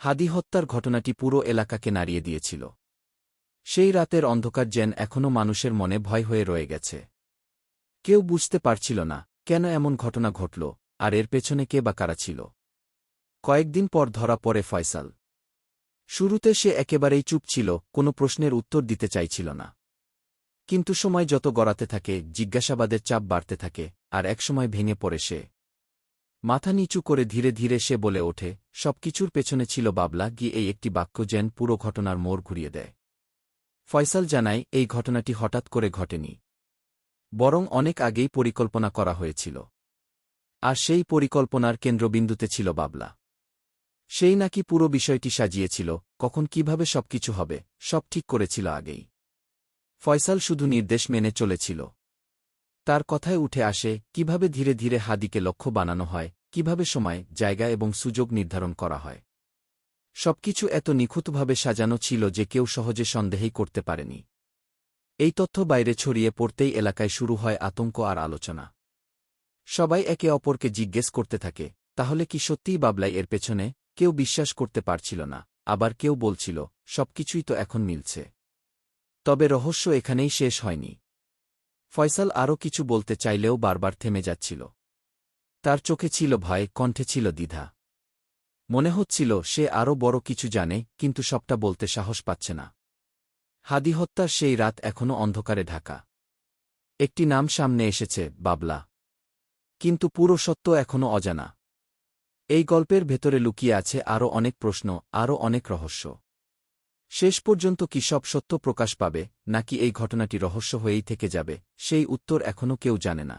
হাদি হত্যার ঘটনাটি পুরো এলাকাকে নাড়িয়ে দিয়েছিল। সেই রাতের অন্ধকার যেন এখনও মানুষের মনে ভয় হয়ে রয়ে গেছে। কেউ বুঝতে পারছিল না কেন এমন ঘটনা ঘটল, আর এর পেছনে কে বা কারা ছিল। কয়েকদিন পর ধরা পড়ে ফয়সাল। শুরুতে সে একেবারেই চুপ ছিল, কোনো প্রশ্নের উত্তর দিতে চাইছিল না। কিন্তু সময় যত গড়াতে থাকে, জিজ্ঞাসাবাদের চাপ বাড়তে থাকে, আর একসময় ভেঙে পড়ে সে। মাথা নিচু করে ধীরে ধীরে সে বলে ওঠে, সবকিছুর পেছনে ছিল বাবলা। গিয়ে এই একটি বাক্য যেন পুরো ঘটনার মোড় ঘুরিয়ে দেয়। ফয়সাল জানায়, এই ঘটনাটি হঠাৎ করে ঘটেনি, বরং অনেক আগেই পরিকল্পনা করা হয়েছিল। আর সেই পরিকল্পনার কেন্দ্রবিন্দুতে ছিল বাবলা। সেই নাকি পুরো বিষয়টি সাজিয়েছিল, কখন কিভাবে সবকিছু হবে, সব ঠিক করেছিল আগেই। ফয়সাল শুধু নির্দেশ মেনে চলেছিল। তার কথায় উঠে আসে কিভাবে ধীরে ধীরে হাদিকে লক্ষ্য বানানো হয়, কিভাবে সময়, জায়গা এবং সুযোগ নির্ধারণ করা হয়। সবকিছু এত নিখুঁতভাবে সাজানো ছিল যে কেউ সহজে সন্দেহই করতে পারেনি। এই তথ্য বাইরে ছড়িয়ে পড়তেই এলাকায় শুরু হয় আতঙ্ক আর আলোচনা। সবাই একে অপরকে জিজ্ঞেস করতে থাকে, তাহলে কি সত্যিই বাবলাই এর পেছনে? কেউ বিশ্বাস করতে পারছিল না, আবার কেউ বলছিল, সবকিছুই তো এখন মিলছে। তবে রহস্য এখানেই শেষ হয়নি। ফয়সাল আরও কিছু বলতে চাইলেও বারবার থেমে যাচ্ছিল। তার চোখে ছিল ভয়, কণ্ঠে ছিল দ্বিধা। মনে হচ্ছিল সে আরও বড় কিছু জানে, কিন্তু সবটা বলতে সাহস পাচ্ছে না। হাদি হত্যার সেই রাত এখনও অন্ধকারে ঢাকা। একটি নাম সামনে এসেছে, বাবলা। কিন্তু পুরো সত্য এখনও অজানা। এই গল্পের ভেতরে লুকিয়ে আছে আরও অনেক প্রশ্ন, আরও অনেক রহস্য। শেষ পর্যন্ত কি সব সত্য প্রকাশ পাবে, নাকি এই ঘটনাটি রহস্য হয়েই থেকে যাবে, সেই উত্তর এখনও কেউ জানে না।